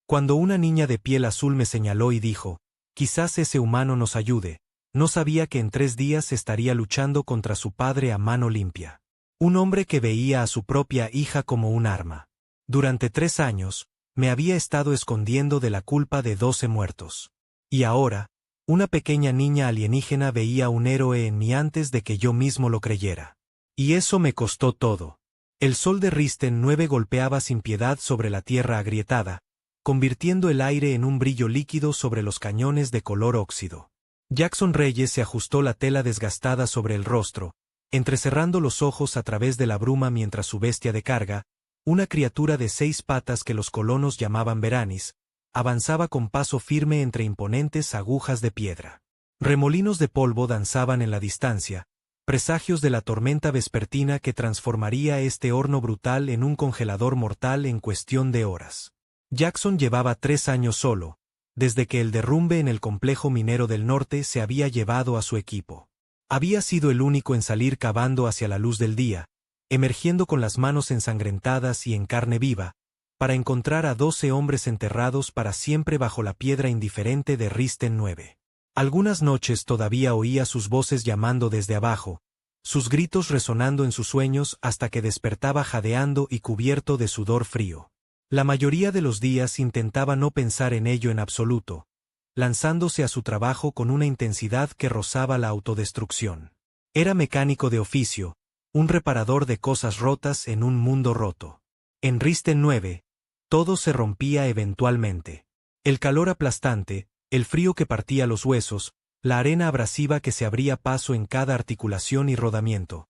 Cuando una niña de piel azul me señaló y dijo, quizás ese humano nos ayude, no sabía que en 3 días estaría luchando contra su padre a mano limpia. Un hombre que veía a su propia hija como un arma. Durante 3 años, me había estado escondiendo de la culpa de 12 muertos. Y ahora, una pequeña niña alienígena veía un héroe en mí antes de que yo mismo lo creyera. Y eso me costó todo. El sol de Risten 9 golpeaba sin piedad sobre la tierra agrietada, convirtiendo el aire en un brillo líquido sobre los cañones de color óxido. Jackson Reyes se ajustó la tela desgastada sobre el rostro, entrecerrando los ojos a través de la bruma mientras su bestia de carga, una criatura de 6 patas que los colonos llamaban Veranis, avanzaba con paso firme entre imponentes agujas de piedra. Remolinos de polvo danzaban en la distancia, presagios de la tormenta vespertina que transformaría este horno brutal en un congelador mortal en cuestión de horas. Jackson llevaba 3 años solo, desde que el derrumbe en el complejo minero del norte se había llevado a su equipo. Había sido el único en salir cavando hacia la luz del día, emergiendo con las manos ensangrentadas y en carne viva, para encontrar a 12 hombres enterrados para siempre bajo la piedra indiferente de Risten 9. Algunas noches todavía oía sus voces llamando desde abajo, sus gritos resonando en sus sueños hasta que despertaba jadeando y cubierto de sudor frío. La mayoría de los días intentaba no pensar en ello en absoluto, lanzándose a su trabajo con una intensidad que rozaba la autodestrucción. Era mecánico de oficio, un reparador de cosas rotas en un mundo roto. En Risten 9, todo se rompía eventualmente. El calor aplastante, el frío que partía los huesos, la arena abrasiva que se abría paso en cada articulación y rodamiento.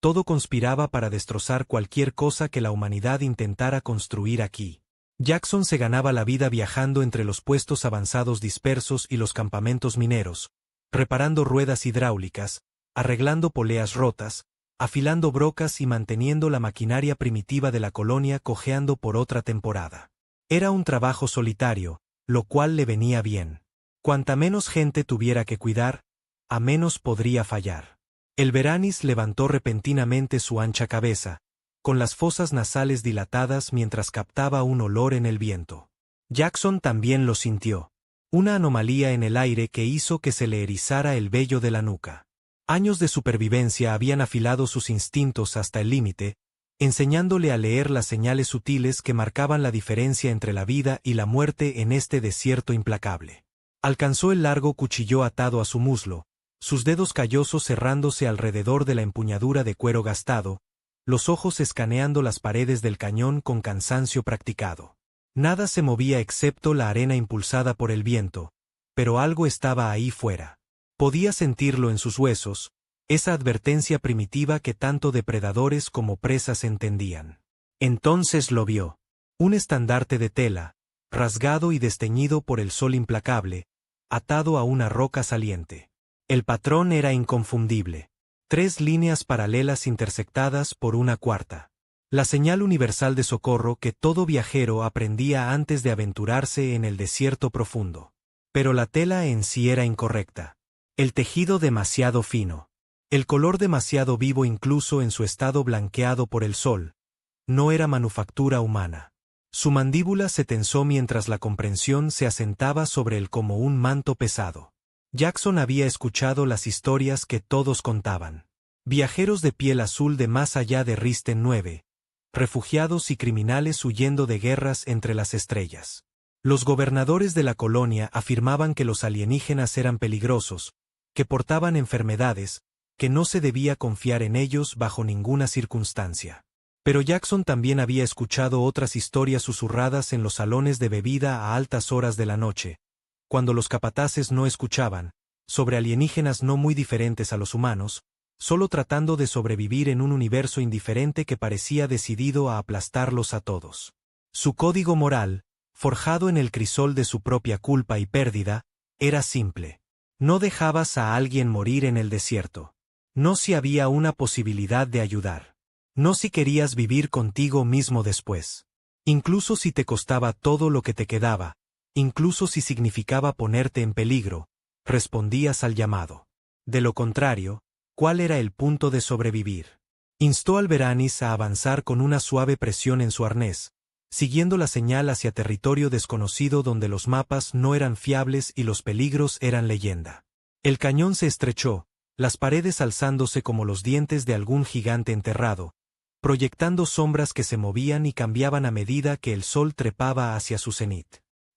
Todo conspiraba para destrozar cualquier cosa que la humanidad intentara construir aquí. Jackson se ganaba la vida viajando entre los puestos avanzados dispersos y los campamentos mineros, reparando ruedas hidráulicas, arreglando poleas rotas, afilando brocas y manteniendo la maquinaria primitiva de la colonia cojeando por otra temporada. Era un trabajo solitario, lo cual le venía bien. Cuanta menos gente tuviera que cuidar, a menos podría fallar. El Veranis levantó repentinamente su ancha cabeza, con las fosas nasales dilatadas mientras captaba un olor en el viento. Jackson también lo sintió. Una anomalía en el aire que hizo que se le erizara el vello de la nuca. Años de supervivencia habían afilado sus instintos hasta el límite, enseñándole a leer las señales sutiles que marcaban la diferencia entre la vida y la muerte en este desierto implacable. Alcanzó el largo cuchillo atado a su muslo, sus dedos callosos cerrándose alrededor de la empuñadura de cuero gastado, los ojos escaneando las paredes del cañón con cansancio practicado. Nada se movía excepto la arena impulsada por el viento, pero algo estaba ahí fuera. Podía sentirlo en sus huesos, esa advertencia primitiva que tanto depredadores como presas entendían. Entonces lo vio. Un estandarte de tela, rasgado y desteñido por el sol implacable, atado a una roca saliente. El patrón era inconfundible. 3 líneas paralelas intersectadas por una cuarta. La señal universal de socorro que todo viajero aprendía antes de aventurarse en el desierto profundo. Pero la tela en sí era incorrecta. El tejido demasiado fino. El color demasiado vivo incluso en su estado blanqueado por el sol. No era manufactura humana. Su mandíbula se tensó mientras la comprensión se asentaba sobre él como un manto pesado. Jackson había escuchado las historias que todos contaban. Viajeros de piel azul de más allá de Risten 9, refugiados y criminales huyendo de guerras entre las estrellas. Los gobernadores de la colonia afirmaban que los alienígenas eran peligrosos, que portaban enfermedades, que no se debía confiar en ellos bajo ninguna circunstancia. Pero Jackson también había escuchado otras historias susurradas en los salones de bebida a altas horas de la noche, cuando los capataces no escuchaban, sobre alienígenas no muy diferentes a los humanos, solo tratando de sobrevivir en un universo indiferente que parecía decidido a aplastarlos a todos. Su código moral, forjado en el crisol de su propia culpa y pérdida, era simple. No dejabas a alguien morir en el desierto. No si había una posibilidad de ayudar. No si querías vivir contigo mismo después. Incluso si te costaba todo lo que te quedaba, incluso si significaba ponerte en peligro, respondías al llamado. De lo contrario, ¿cuál era el punto de sobrevivir? Instó al Veranis a avanzar con una suave presión en su arnés, siguiendo la señal hacia territorio desconocido donde los mapas no eran fiables y los peligros eran leyenda. El cañón se estrechó, las paredes alzándose como los dientes de algún gigante enterrado, proyectando sombras que se movían y cambiaban a medida que el sol trepaba hacia su cenit.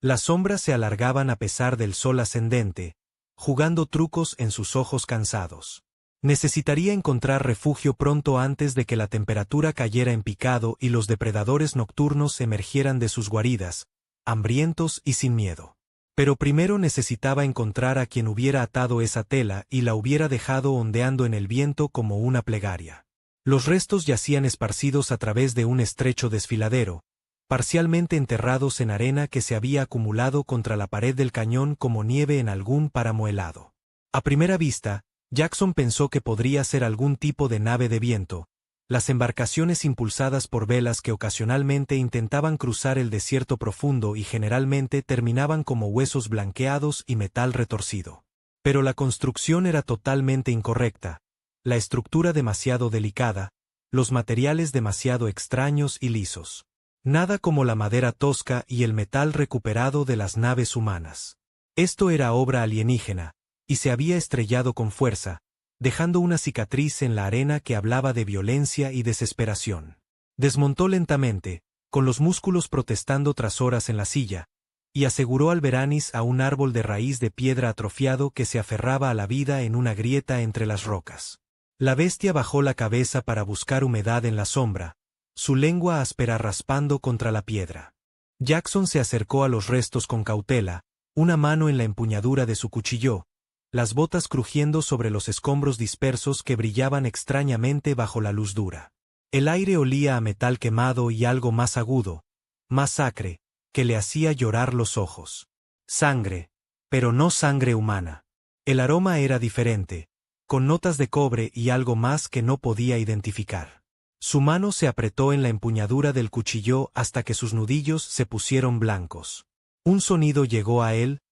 Las sombras se alargaban a pesar del sol ascendente, jugando trucos en sus ojos cansados. Necesitaría encontrar refugio pronto antes de que la temperatura cayera en picado y los depredadores nocturnos emergieran de sus guaridas, hambrientos y sin miedo. Pero primero necesitaba encontrar a quien hubiera atado esa tela y la hubiera dejado ondeando en el viento como una plegaria. Los restos yacían esparcidos a través de un estrecho desfiladero, parcialmente enterrados en arena que se había acumulado contra la pared del cañón como nieve en algún páramo helado. A primera vista, Jackson pensó que podría ser algún tipo de nave de viento, las embarcaciones impulsadas por velas que ocasionalmente intentaban cruzar el desierto profundo y generalmente terminaban como huesos blanqueados y metal retorcido. Pero la construcción era totalmente incorrecta, la estructura demasiado delicada, los materiales demasiado extraños y lisos. Nada como la madera tosca y el metal recuperado de las naves humanas. Esto era obra alienígena, y se había estrellado con fuerza, dejando una cicatriz en la arena que hablaba de violencia y desesperación. Desmontó lentamente, con los músculos protestando tras horas en la silla, y aseguró al Veranis a un árbol de raíz de piedra atrofiado que se aferraba a la vida en una grieta entre las rocas. La bestia bajó la cabeza para buscar humedad en la sombra, su lengua áspera raspando contra la piedra. Jackson se acercó a los restos con cautela, una mano en la empuñadura de su cuchillo, las botas crujiendo sobre los escombros dispersos que brillaban extrañamente bajo la luz dura. El aire olía a metal quemado y algo más agudo, más acre, que le hacía llorar los ojos. Sangre, pero no sangre humana. El aroma era diferente, con notas de cobre y algo más que no podía identificar. Su mano se apretó en la empuñadura del cuchillo hasta que sus nudillos se pusieron blancos. Un sonido llegó a él,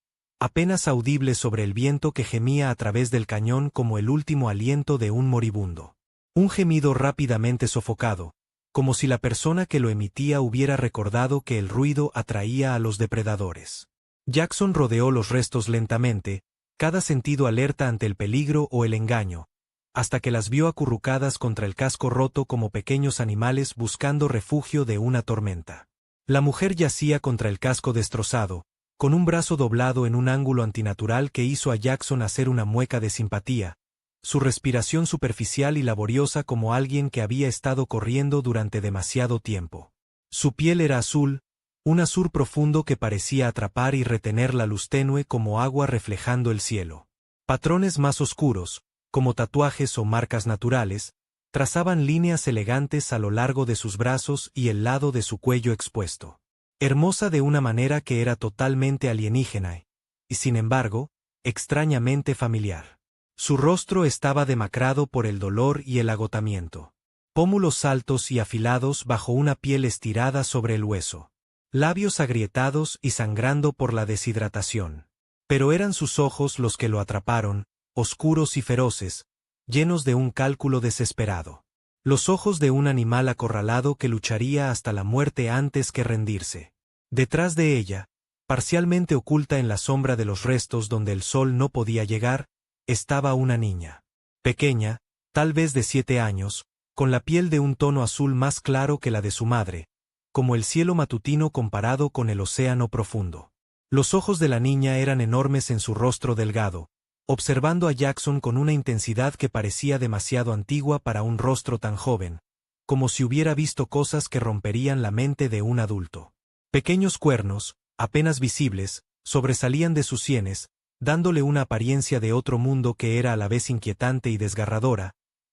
apenas audible sobre el viento que gemía a través del cañón como el último aliento de un moribundo. Un gemido rápidamente sofocado, como si la persona que lo emitía hubiera recordado que el ruido atraía a los depredadores. Jackson rodeó los restos lentamente, cada sentido alerta ante el peligro o el engaño, hasta que las vio acurrucadas contra el casco roto como pequeños animales buscando refugio de una tormenta. La mujer yacía contra el casco destrozado, con un brazo doblado en un ángulo antinatural que hizo a Jackson hacer una mueca de simpatía, su respiración superficial y laboriosa como alguien que había estado corriendo durante demasiado tiempo. Su piel era azul, un azul profundo que parecía atrapar y retener la luz tenue como agua reflejando el cielo. Patrones más oscuros, como tatuajes o marcas naturales, trazaban líneas elegantes a lo largo de sus brazos y el lado de su cuello expuesto. Hermosa de una manera que era totalmente alienígena, y sin embargo, extrañamente familiar. Su rostro estaba demacrado por el dolor y el agotamiento. Pómulos altos y afilados bajo una piel estirada sobre el hueso. Labios agrietados y sangrando por la deshidratación. Pero eran sus ojos los que lo atraparon, oscuros y feroces, llenos de un cálculo desesperado. Los ojos de un animal acorralado que lucharía hasta la muerte antes que rendirse. Detrás de ella, parcialmente oculta en la sombra de los restos donde el sol no podía llegar, estaba una niña. Pequeña, tal vez de 7 años, con la piel de un tono azul más claro que la de su madre, como el cielo matutino comparado con el océano profundo. Los ojos de la niña eran enormes en su rostro delgado, observando a Jackson con una intensidad que parecía demasiado antigua para un rostro tan joven, como si hubiera visto cosas que romperían la mente de un adulto. Pequeños cuernos, apenas visibles, sobresalían de sus sienes, dándole una apariencia de otro mundo que era a la vez inquietante y desgarradora,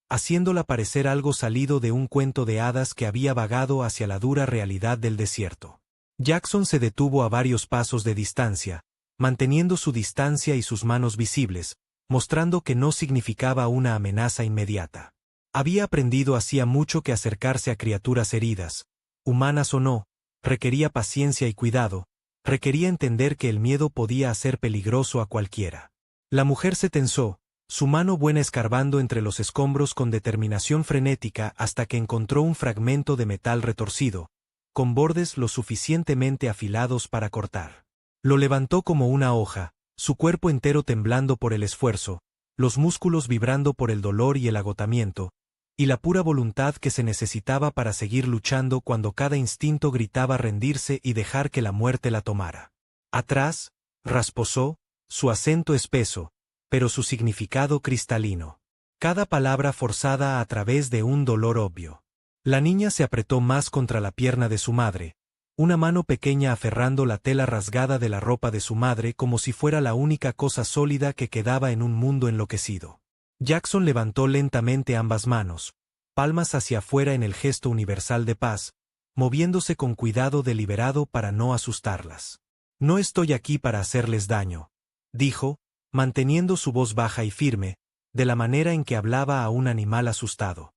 haciéndola parecer algo salido de un cuento de hadas que había vagado hacia la dura realidad del desierto. Jackson se detuvo a varios pasos de distancia, manteniendo su distancia y sus manos visibles, mostrando que no significaba una amenaza inmediata. Había aprendido hacía mucho que acercarse a criaturas heridas, humanas o no, requería paciencia y cuidado, requería entender que el miedo podía hacer peligroso a cualquiera. La mujer se tensó, su mano buena escarbando entre los escombros con determinación frenética hasta que encontró un fragmento de metal retorcido, con bordes lo suficientemente afilados para cortar. Lo levantó como una hoja, su cuerpo entero temblando por el esfuerzo, los músculos vibrando por el dolor y el agotamiento, y la pura voluntad que se necesitaba para seguir luchando cuando cada instinto gritaba rendirse y dejar que la muerte la tomara. Atrás, rasposó, su acento espeso, pero su significado cristalino. Cada palabra forzada a través de un dolor obvio. La niña se apretó más contra la pierna de su madre, una mano pequeña aferrando la tela rasgada de la ropa de su madre como si fuera la única cosa sólida que quedaba en un mundo enloquecido. Jackson levantó lentamente ambas manos, palmas hacia afuera en el gesto universal de paz, moviéndose con cuidado deliberado para no asustarlas. «No estoy aquí para hacerles daño», dijo, manteniendo su voz baja y firme, de la manera en que hablaba a un animal asustado.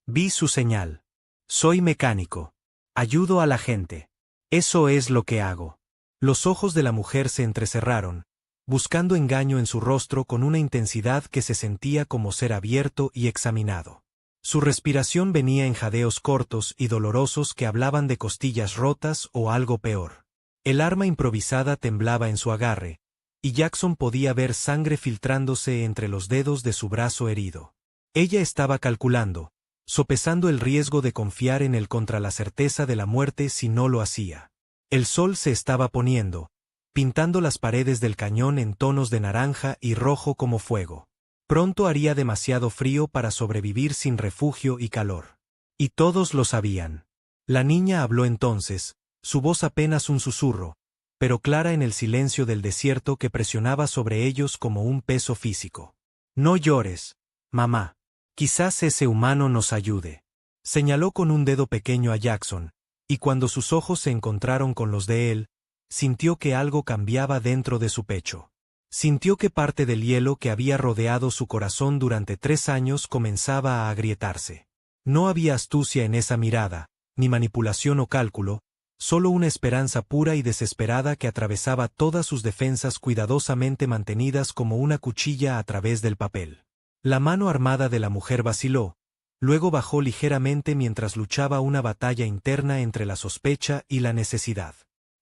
«Vi su señal. Soy mecánico. Ayudo a la gente. Eso es lo que hago». Los ojos de la mujer se entrecerraron, buscando engaño en su rostro con una intensidad que se sentía como ser abierto y examinado. Su respiración venía en jadeos cortos y dolorosos que hablaban de costillas rotas o algo peor. El arma improvisada temblaba en su agarre, y Jackson podía ver sangre filtrándose entre los dedos de su brazo herido. Ella estaba calculando, sopesando el riesgo de confiar en él contra la certeza de la muerte si no lo hacía. El sol se estaba poniendo, pintando las paredes del cañón en tonos de naranja y rojo como fuego. Pronto haría demasiado frío para sobrevivir sin refugio y calor. Y todos lo sabían. La niña habló entonces, su voz apenas un susurro, pero clara en el silencio del desierto que presionaba sobre ellos como un peso físico. «No llores, mamá. Quizás ese humano nos ayude». Señaló con un dedo pequeño a Jackson, y cuando sus ojos se encontraron con los de él, sintió que algo cambiaba dentro de su pecho. Sintió que parte del hielo que había rodeado su corazón durante 3 años comenzaba a agrietarse. No había astucia en esa mirada, ni manipulación o cálculo, solo una esperanza pura y desesperada que atravesaba todas sus defensas cuidadosamente mantenidas como una cuchilla a través del papel. La mano armada de la mujer vaciló, luego bajó ligeramente mientras luchaba una batalla interna entre la sospecha y la necesidad.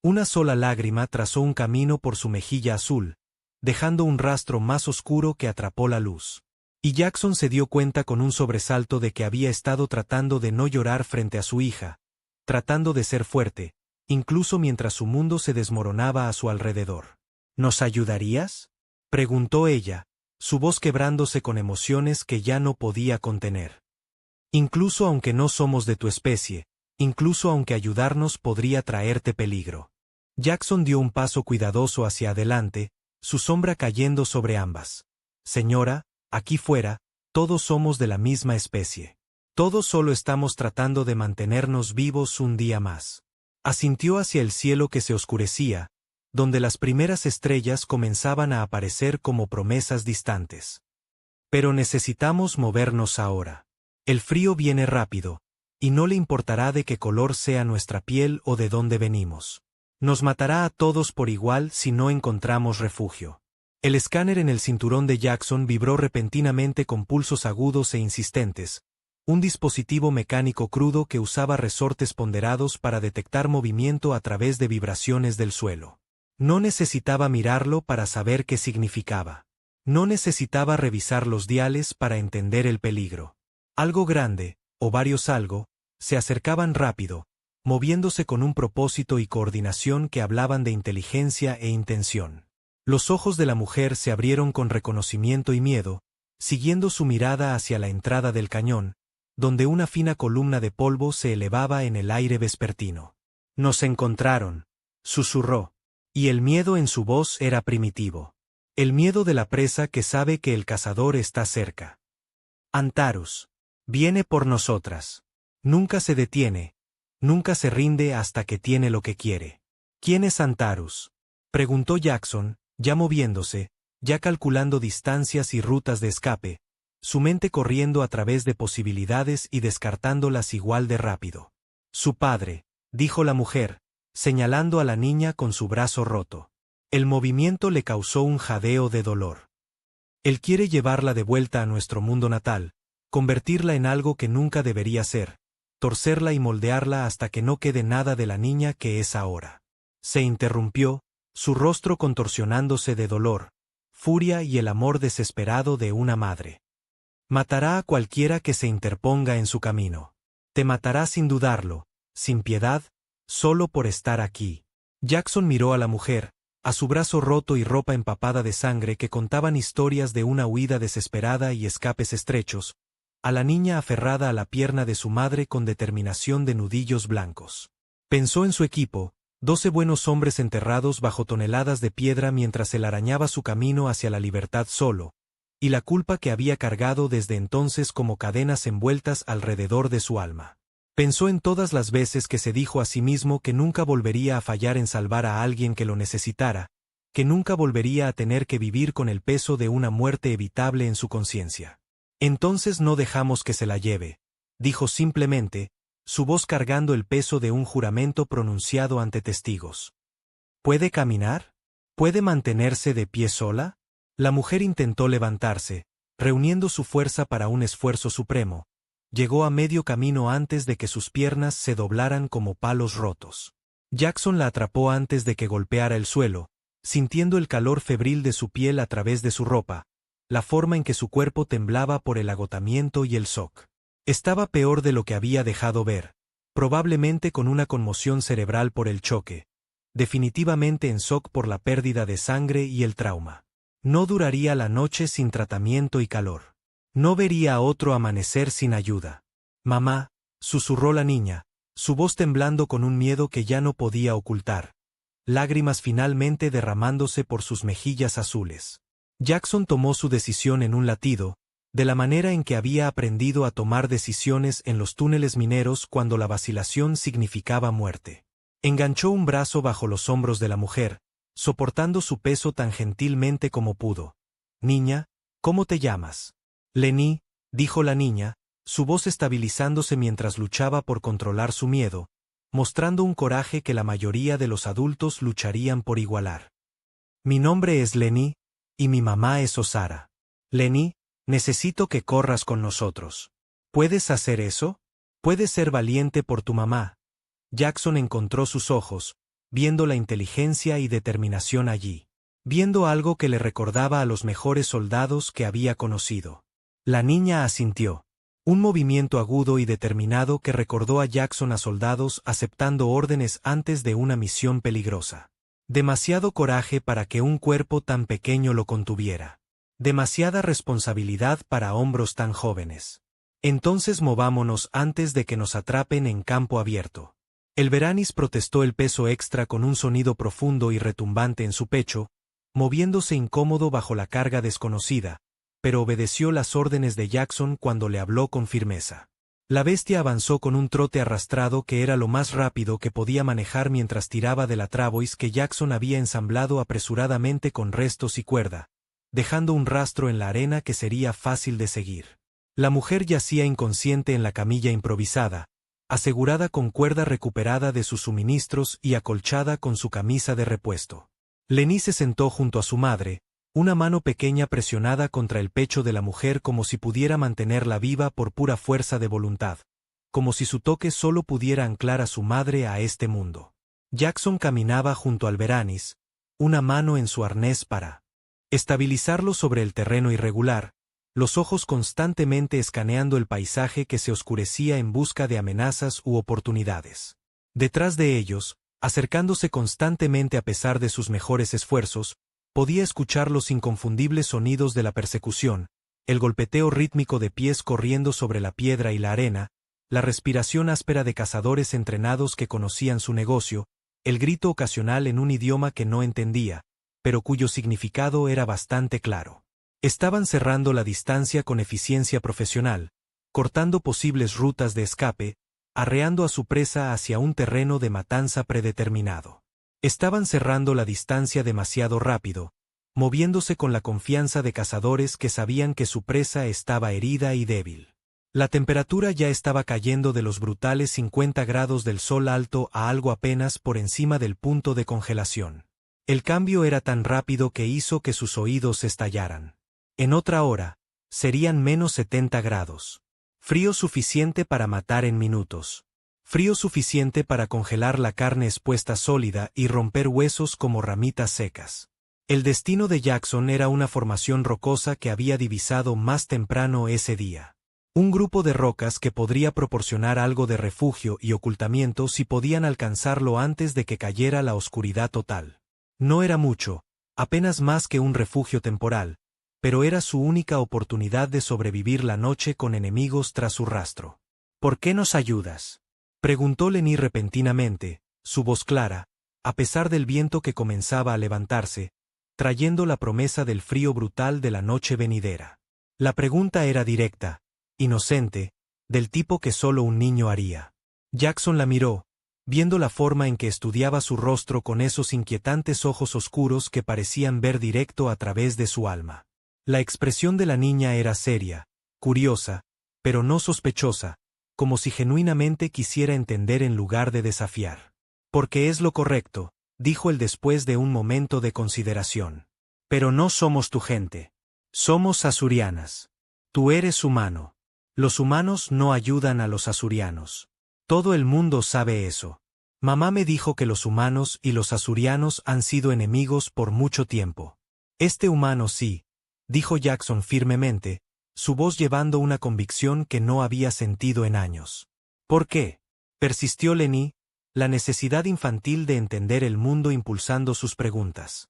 Una sola lágrima trazó un camino por su mejilla azul, dejando un rastro más oscuro que atrapó la luz. Y Jackson se dio cuenta con un sobresalto de que había estado tratando de no llorar frente a su hija, tratando de ser fuerte, incluso mientras su mundo se desmoronaba a su alrededor. «¿Nos ayudarías?», preguntó ella, su voz quebrándose con emociones que ya no podía contener. «Incluso aunque no somos de tu especie, incluso aunque ayudarnos podría traerte peligro». Jackson dio un paso cuidadoso hacia adelante, su sombra cayendo sobre ambas. «Señora, aquí fuera, todos somos de la misma especie. Todos solo estamos tratando de mantenernos vivos un día más». Asintió hacia el cielo que se oscurecía, donde las primeras estrellas comenzaban a aparecer como promesas distantes. «Pero necesitamos movernos ahora. El frío viene rápido, y no le importará de qué color sea nuestra piel o de dónde venimos. Nos matará a todos por igual si no encontramos refugio». El escáner en el cinturón de Jackson vibró repentinamente con pulsos agudos e insistentes, un dispositivo mecánico crudo que usaba resortes ponderados para detectar movimiento a través de vibraciones del suelo. No necesitaba mirarlo para saber qué significaba. No necesitaba revisar los diales para entender el peligro. Algo grande, o varios algo, se acercaban rápido, moviéndose con un propósito y coordinación que hablaban de inteligencia e intención. Los ojos de la mujer se abrieron con reconocimiento y miedo, siguiendo su mirada hacia la entrada del cañón, donde una fina columna de polvo se elevaba en el aire vespertino. «Nos encontraron», susurró, y el miedo en su voz era primitivo. El miedo de la presa que sabe que el cazador está cerca. «Antares. Viene por nosotras. Nunca se detiene, nunca se rinde hasta que tiene lo que quiere». «¿Quién es Antares?», preguntó Jackson, ya moviéndose, ya calculando distancias y rutas de escape, su mente corriendo a través de posibilidades y descartándolas igual de rápido. «Su padre», dijo la mujer, señalando a la niña con su brazo roto. El movimiento le causó un jadeo de dolor. «Él quiere llevarla de vuelta a nuestro mundo natal, convertirla en algo que nunca debería ser, torcerla y moldearla hasta que no quede nada de la niña que es ahora. Se interrumpió, su rostro contorsionándose de dolor, furia y el amor desesperado de una madre. Matará a cualquiera que se interponga en su camino. Te matará sin dudarlo, sin piedad, solo por estar aquí. Jackson miró a la mujer, a su brazo roto y ropa empapada de sangre que contaban historias de una huida desesperada y escapes estrechos, a la niña aferrada a la pierna de su madre con determinación de nudillos blancos. Pensó en su equipo, 12 buenos hombres enterrados bajo toneladas de piedra mientras él arañaba su camino hacia la libertad solo, y la culpa que había cargado desde entonces como cadenas envueltas alrededor de su alma. Pensó en todas las veces que se dijo a sí mismo que nunca volvería a fallar en salvar a alguien que lo necesitara, que nunca volvería a tener que vivir con el peso de una muerte evitable en su conciencia. Entonces no dejamos que se la lleve, dijo simplemente, su voz cargando el peso de un juramento pronunciado ante testigos. ¿Puede caminar? ¿Puede mantenerse de pie sola? La mujer intentó levantarse, reuniendo su fuerza para un esfuerzo supremo. Llegó a medio camino antes de que sus piernas se doblaran como palos rotos. Jackson la atrapó antes de que golpeara el suelo, sintiendo el calor febril de su piel a través de su ropa, la forma en que su cuerpo temblaba por el agotamiento y el shock. Estaba peor de lo que había dejado ver, probablemente con una conmoción cerebral por el choque, definitivamente en shock por la pérdida de sangre y el trauma. No duraría la noche sin tratamiento y calor. No vería otro amanecer sin ayuda. Mamá, susurró la niña, su voz temblando con un miedo que ya no podía ocultar, lágrimas finalmente derramándose por sus mejillas azules. Jackson tomó su decisión en un latido, de la manera en que había aprendido a tomar decisiones en los túneles mineros cuando la vacilación significaba muerte. Enganchó un brazo bajo los hombros de la mujer, soportando su peso tan gentilmente como pudo. Niña, ¿cómo te llamas? Lenny, dijo la niña, su voz estabilizándose mientras luchaba por controlar su miedo, mostrando un coraje que la mayoría de los adultos lucharían por igualar. Mi nombre es Lenny, y mi mamá es Osara. Lenny, necesito que corras con nosotros. ¿Puedes hacer eso? Puedes ser valiente por tu mamá. Jackson encontró sus ojos, viendo la inteligencia y determinación allí, viendo algo que le recordaba a los mejores soldados que había conocido. La niña asintió. Un movimiento agudo y determinado que recordó a Jackson a soldados aceptando órdenes antes de una misión peligrosa. Demasiado coraje para que un cuerpo tan pequeño lo contuviera. Demasiada responsabilidad para hombros tan jóvenes. Entonces movámonos antes de que nos atrapen en campo abierto. El Veranis protestó el peso extra con un sonido profundo y retumbante en su pecho, moviéndose incómodo bajo la carga desconocida, pero obedeció las órdenes de Jackson cuando le habló con firmeza. La bestia avanzó con un trote arrastrado que era lo más rápido que podía manejar mientras tiraba de la travois que Jackson había ensamblado apresuradamente con restos y cuerda, dejando un rastro en la arena que sería fácil de seguir. La mujer yacía inconsciente en la camilla improvisada, asegurada con cuerda recuperada de sus suministros y acolchada con su camisa de repuesto. Lenny se sentó junto a su madre, una mano pequeña presionada contra el pecho de la mujer como si pudiera mantenerla viva por pura fuerza de voluntad, como si su toque solo pudiera anclar a su madre a este mundo. Jackson caminaba junto al Veranis, una mano en su arnés para estabilizarlo sobre el terreno irregular, los ojos constantemente escaneando el paisaje que se oscurecía en busca de amenazas u oportunidades. Detrás de ellos, acercándose constantemente a pesar de sus mejores esfuerzos, podía escuchar los inconfundibles sonidos de la persecución, el golpeteo rítmico de pies corriendo sobre la piedra y la arena, la respiración áspera de cazadores entrenados que conocían su negocio, el grito ocasional en un idioma que no entendía, pero cuyo significado era bastante claro. Estaban cerrando la distancia con eficiencia profesional, cortando posibles rutas de escape, arreando a su presa hacia un terreno de matanza predeterminado. Estaban cerrando la distancia demasiado rápido, moviéndose con la confianza de cazadores que sabían que su presa estaba herida y débil. La temperatura ya estaba cayendo de los brutales 50 grados del sol alto a algo apenas por encima del punto de congelación. El cambio era tan rápido que hizo que sus oídos estallaran. En otra hora, serían menos 70 grados. Frío suficiente para matar en minutos. Frío suficiente para congelar la carne expuesta sólida y romper huesos como ramitas secas. El destino de Jackson era una formación rocosa que había divisado más temprano ese día. Un grupo de rocas que podría proporcionar algo de refugio y ocultamiento si podían alcanzarlo antes de que cayera la oscuridad total. No era mucho, apenas más que un refugio temporal, pero era su única oportunidad de sobrevivir la noche con enemigos tras su rastro. ¿Por qué nos ayudas?, preguntó Lenny repentinamente, su voz clara, a pesar del viento que comenzaba a levantarse, trayendo la promesa del frío brutal de la noche venidera. La pregunta era directa, inocente, del tipo que solo un niño haría. Jackson la miró, viendo la forma en que estudiaba su rostro con esos inquietantes ojos oscuros que parecían ver directo a través de su alma. La expresión de la niña era seria, curiosa, pero no sospechosa, como si genuinamente quisiera entender en lugar de desafiar. Porque es lo correcto, dijo él después de un momento de consideración. Pero no somos tu gente. Somos asurianas. Tú eres humano. Los humanos no ayudan a los asurianos. Todo el mundo sabe eso. Mamá me dijo que los humanos y los asurianos han sido enemigos por mucho tiempo. Este humano sí, dijo Jackson firmemente, su voz llevando una convicción que no había sentido en años. ¿Por qué?, persistió Lenny, la necesidad infantil de entender el mundo impulsando sus preguntas.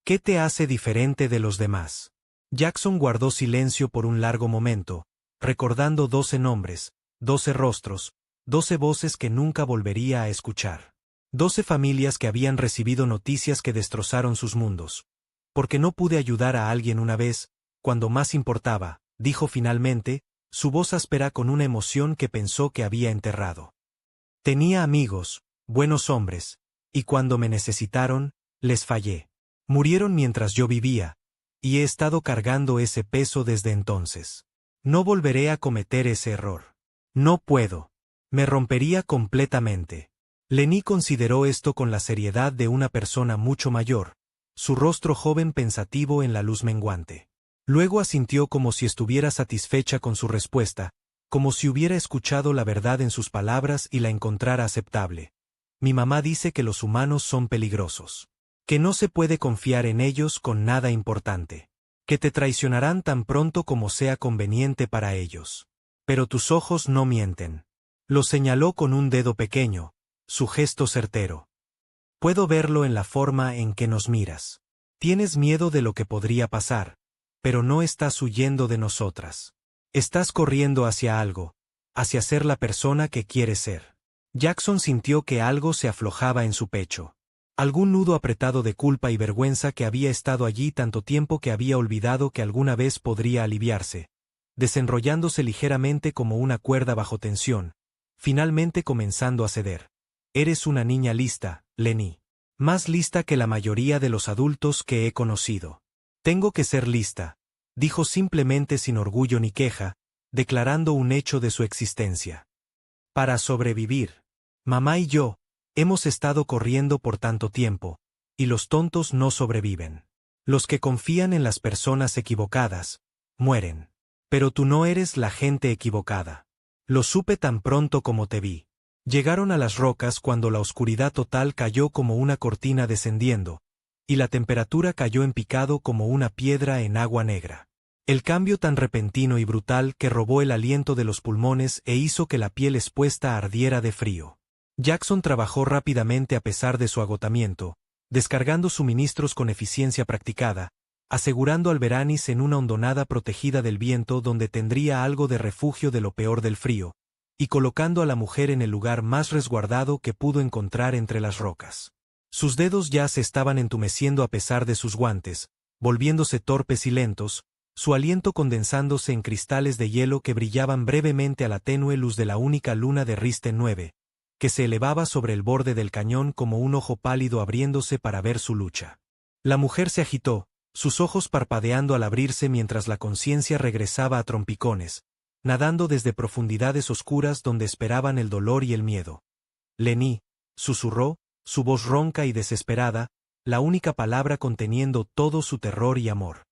¿Qué te hace diferente de los demás? Jackson guardó silencio por un largo momento, recordando 12 nombres, 12 rostros, 12 voces que nunca volvería a escuchar. 12 familias que habían recibido noticias que destrozaron sus mundos. Porque no pude ayudar a alguien una vez, cuando más importaba, dijo finalmente, su voz áspera con una emoción que pensó que había enterrado. Tenía amigos, buenos hombres, y cuando me necesitaron, les fallé. Murieron mientras yo vivía, y he estado cargando ese peso desde entonces. No volveré a cometer ese error. No puedo. Me rompería completamente. Lenny consideró esto con la seriedad de una persona mucho mayor, su rostro joven pensativo en la luz menguante. Luego asintió como si estuviera satisfecha con su respuesta, como si hubiera escuchado la verdad en sus palabras y la encontrara aceptable. Mi mamá dice que los humanos son peligrosos. Que no se puede confiar en ellos con nada importante. Que te traicionarán tan pronto como sea conveniente para ellos. Pero tus ojos no mienten. Lo señaló con un dedo pequeño, su gesto certero. Puedo verlo en la forma en que nos miras. Tienes miedo de lo que podría pasar, pero no estás huyendo de nosotras. Estás corriendo hacia algo, hacia ser la persona que quieres ser. Jackson sintió que algo se aflojaba en su pecho. Algún nudo apretado de culpa y vergüenza que había estado allí tanto tiempo que había olvidado que alguna vez podría aliviarse, desenrollándose ligeramente como una cuerda bajo tensión, finalmente comenzando a ceder. Eres una niña lista, Lenny. Más lista que la mayoría de los adultos que he conocido. Tengo que ser lista, dijo simplemente sin orgullo ni queja, declarando un hecho de su existencia. Para sobrevivir. Mamá y yo, hemos estado corriendo por tanto tiempo, y los tontos no sobreviven. Los que confían en las personas equivocadas, mueren. Pero tú no eres la gente equivocada. Lo supe tan pronto como te vi. Llegaron a las rocas cuando la oscuridad total cayó como una cortina descendiendo, y la temperatura cayó en picado como una piedra en agua negra. El cambio tan repentino y brutal que robó el aliento de los pulmones e hizo que la piel expuesta ardiera de frío. Jackson trabajó rápidamente a pesar de su agotamiento, descargando suministros con eficiencia practicada, asegurando al Veranis en una hondonada protegida del viento donde tendría algo de refugio de lo peor del frío, y colocando a la mujer en el lugar más resguardado que pudo encontrar entre las rocas. Sus dedos ya se estaban entumeciendo a pesar de sus guantes, volviéndose torpes y lentos, su aliento condensándose en cristales de hielo que brillaban brevemente a la tenue luz de la única luna de Risten 9, que se elevaba sobre el borde del cañón como un ojo pálido abriéndose para ver su lucha. La mujer se agitó, sus ojos parpadeando al abrirse mientras la conciencia regresaba a trompicones, nadando desde profundidades oscuras donde esperaban el dolor y el miedo. Lenny, susurró, su voz ronca y desesperada, la única palabra conteniendo todo su terror y amor.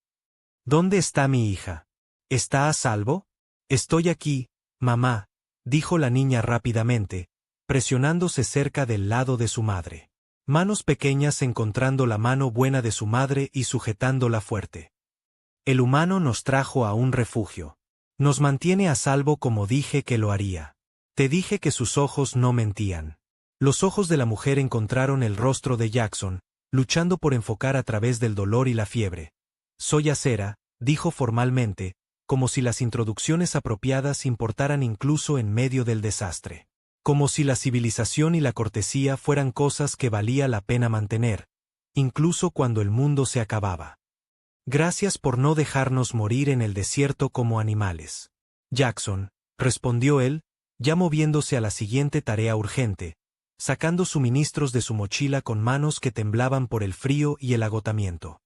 ¿Dónde está mi hija? ¿Está a salvo? Estoy aquí, Mamá, dijo la niña rápidamente, presionándose cerca del lado de su madre. Manos pequeñas encontrando la mano buena de su madre y sujetándola fuerte. El humano nos trajo a un refugio. Nos mantiene a salvo como dije que lo haría. Te dije que sus ojos no mentían. Los ojos de la mujer encontraron el rostro de Jackson, luchando por enfocar a través del dolor y la fiebre. Soy Acera, dijo formalmente, como si las introducciones apropiadas importaran incluso en medio del desastre. Como si la civilización y la cortesía fueran cosas que valía la pena mantener, incluso cuando el mundo se acababa. Gracias por no dejarnos morir en el desierto como animales. Jackson, respondió él, ya moviéndose a la siguiente tarea urgente, sacando suministros de su mochila con manos que temblaban por el frío y el agotamiento.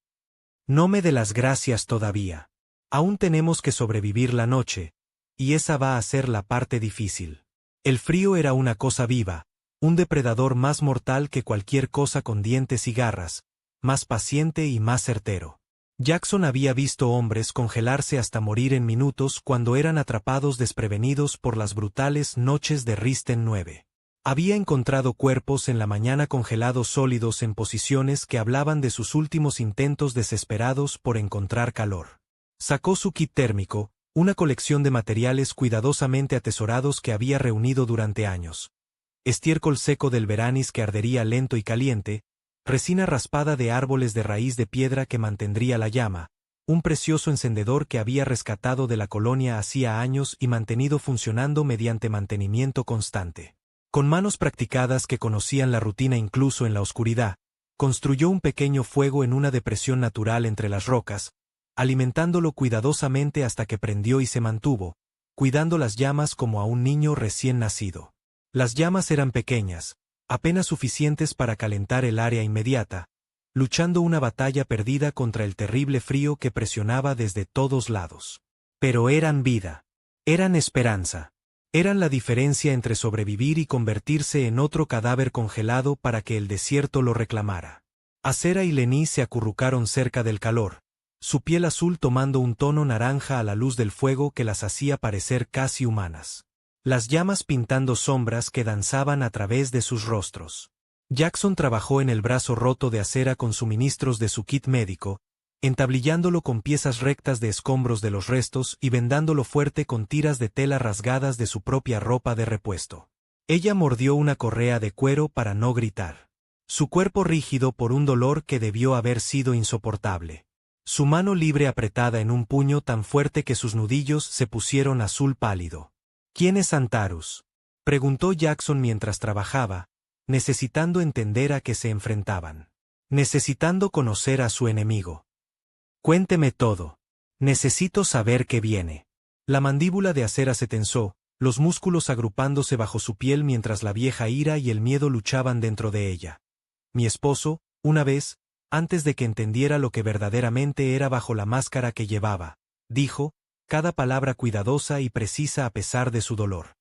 No me dé las gracias todavía. Aún tenemos que sobrevivir la noche, y esa va a ser la parte difícil. El frío era una cosa viva, un depredador más mortal que cualquier cosa con dientes y garras, más paciente y más certero. Jackson había visto hombres congelarse hasta morir en minutos cuando eran atrapados desprevenidos por las brutales noches de Risten 9. Había encontrado cuerpos en la mañana congelados sólidos en posiciones que hablaban de sus últimos intentos desesperados por encontrar calor. Sacó su kit térmico, una colección de materiales cuidadosamente atesorados que había reunido durante años. Estiércol seco del veranis que ardería lento y caliente, resina raspada de árboles de raíz de piedra que mantendría la llama, un precioso encendedor que había rescatado de la colonia hacía años y mantenido funcionando mediante mantenimiento constante. Con manos practicadas que conocían la rutina incluso en la oscuridad, construyó un pequeño fuego en una depresión natural entre las rocas, alimentándolo cuidadosamente hasta que prendió y se mantuvo, cuidando las llamas como a un niño recién nacido. Las llamas eran pequeñas, apenas suficientes para calentar el área inmediata, luchando una batalla perdida contra el terrible frío que presionaba desde todos lados. Pero eran vida. Eran esperanza. Eran la diferencia entre sobrevivir y convertirse en otro cadáver congelado para que el desierto lo reclamara. Acera y Lenny se acurrucaron cerca del calor, su piel azul tomando un tono naranja a la luz del fuego que las hacía parecer casi humanas. Las llamas pintando sombras que danzaban a través de sus rostros. Jackson trabajó en el brazo roto de Acera con suministros de su kit médico, entablillándolo con piezas rectas de escombros de los restos y vendándolo fuerte con tiras de tela rasgadas de su propia ropa de repuesto. Ella mordió una correa de cuero para no gritar. Su cuerpo rígido por un dolor que debió haber sido insoportable. Su mano libre apretada en un puño tan fuerte que sus nudillos se pusieron azul pálido. ¿Quién es Antarus?, preguntó Jackson mientras trabajaba, necesitando entender a qué se enfrentaban. Necesitando conocer a su enemigo. Cuénteme todo. Necesito saber qué viene. La mandíbula de Acera se tensó, los músculos agrupándose bajo su piel mientras la vieja ira y el miedo luchaban dentro de ella. Mi esposo, una vez, antes de que entendiera lo que verdaderamente era bajo la máscara que llevaba, dijo, cada palabra cuidadosa y precisa a pesar de su dolor.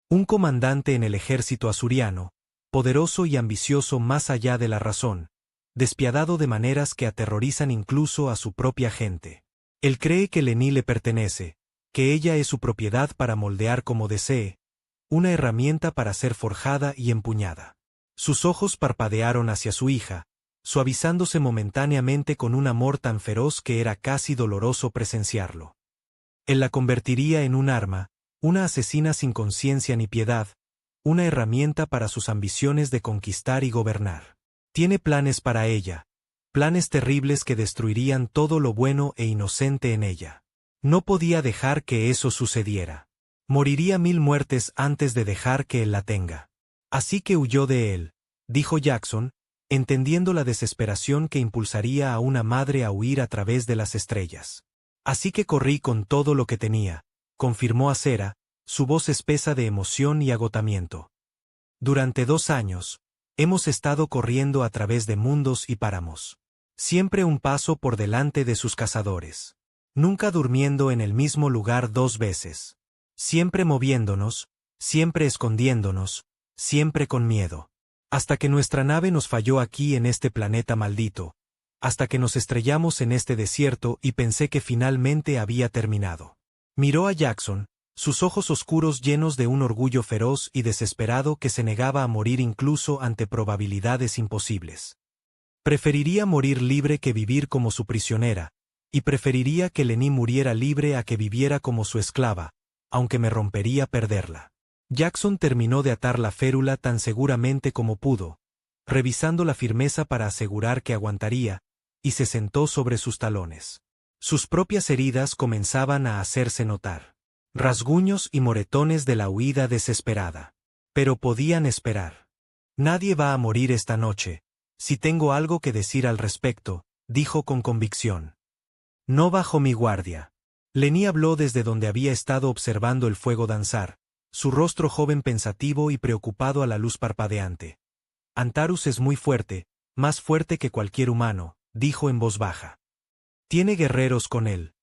Un comandante en el ejército asuriano, poderoso y ambicioso más allá de la razón, despiadado de maneras que aterrorizan incluso a su propia gente. Él cree que Lenny le pertenece, que ella es su propiedad para moldear como desee, una herramienta para ser forjada y empuñada. Sus ojos parpadearon hacia su hija, suavizándose momentáneamente con un amor tan feroz que era casi doloroso presenciarlo. Él la convertiría en un arma, una asesina sin conciencia ni piedad, una herramienta para sus ambiciones de conquistar y gobernar. Tiene planes para ella, planes terribles que destruirían todo lo bueno e inocente en ella. No podía dejar que eso sucediera. Moriría 1000 muertes antes de dejar que él la tenga. Así que huyó de él, dijo Jackson, entendiendo la desesperación que impulsaría a una madre a huir a través de las estrellas. Así que corrí con todo lo que tenía, confirmó Acera, su voz espesa de emoción y agotamiento. Durante 2 años, hemos estado corriendo a través de mundos y páramos. Siempre un paso por delante de sus cazadores. Nunca durmiendo en el mismo lugar 2 veces. Siempre moviéndonos, siempre escondiéndonos, siempre con miedo. Hasta que nuestra nave nos falló aquí en este planeta maldito. Hasta que nos estrellamos en este desierto y pensé que finalmente había terminado. Miró a Jackson, sus ojos oscuros llenos de un orgullo feroz y desesperado que se negaba a morir incluso ante probabilidades imposibles. Preferiría morir libre que vivir como su prisionera, y preferiría que Leni muriera libre a que viviera como su esclava, aunque me rompería perderla. Jackson terminó de atar la férula tan seguramente como pudo, revisando la firmeza para asegurar que aguantaría, y se sentó sobre sus talones. Sus propias heridas comenzaban a hacerse notar. Rasguños y moretones de la huida desesperada. Pero podían esperar. Nadie va a morir esta noche. Si tengo algo que decir al respecto, dijo con convicción. No bajo mi guardia. Leni habló desde donde había estado observando el fuego danzar, su rostro joven pensativo y preocupado a la luz parpadeante. Antares es muy fuerte, más fuerte que cualquier humano, dijo en voz baja. Tiene guerreros con él.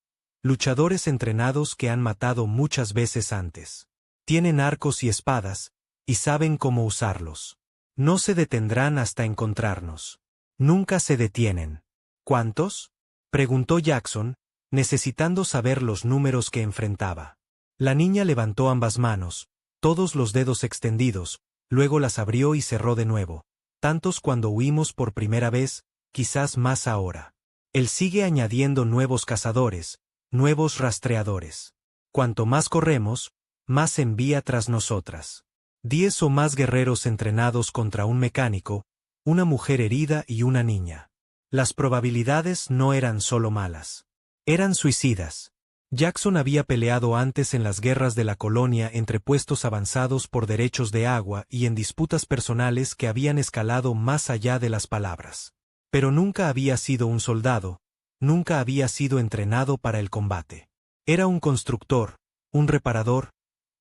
Luchadores entrenados que han matado muchas veces antes. Tienen arcos y espadas, y saben cómo usarlos. No se detendrán hasta encontrarnos. Nunca se detienen. ¿Cuántos? Preguntó Jackson, necesitando saber los números que enfrentaba. La niña levantó ambas manos, todos los dedos extendidos, luego las abrió y cerró de nuevo. Tantos cuando huimos por primera vez, quizás más ahora. Él sigue añadiendo nuevos cazadores, nuevos rastreadores. Cuanto más corremos, más envía tras nosotras. 10 o más guerreros entrenados contra un mecánico, una mujer herida y una niña. Las probabilidades no eran solo malas. Eran suicidas. Jackson había peleado antes en las guerras de la colonia entre puestos avanzados por derechos de agua y en disputas personales que habían escalado más allá de las palabras. Pero nunca había sido un soldado, nunca había sido entrenado para el combate. Era un constructor, un reparador,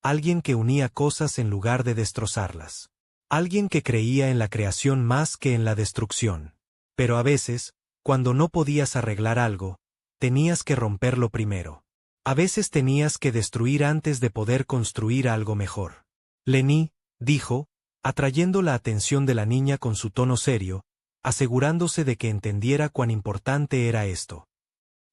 alguien que unía cosas en lugar de destrozarlas. Alguien que creía en la creación más que en la destrucción. Pero a veces, cuando no podías arreglar algo, tenías que romperlo primero. A veces tenías que destruir antes de poder construir algo mejor. Leni, dijo, atrayendo la atención de la niña con su tono serio, asegurándose de que entendiera cuán importante era esto.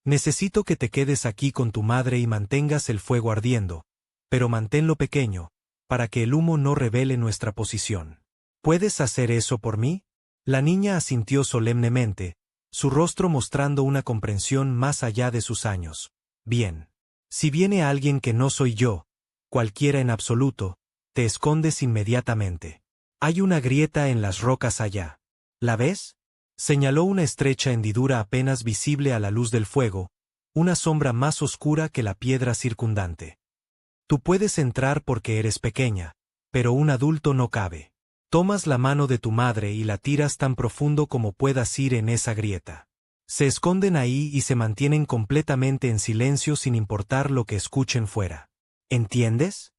Necesito que te quedes aquí con tu madre y mantengas el fuego ardiendo, pero manténlo pequeño, para que el humo no revele nuestra posición. ¿Puedes hacer eso por mí? La niña asintió solemnemente, su rostro mostrando una comprensión más allá de sus años. Bien. Si viene alguien que no soy yo, cualquiera en absoluto, te escondes inmediatamente. Hay una grieta en las rocas allá. ¿La ves? Señaló una estrecha hendidura apenas visible a la luz del fuego, una sombra más oscura que la piedra circundante. Tú puedes entrar porque eres pequeña, pero un adulto no cabe. Tomas la mano de tu madre y la tiras tan profundo como puedas ir en esa grieta. Se esconden ahí y se mantienen completamente en silencio sin importar lo que escuchen fuera. ¿Entiendes?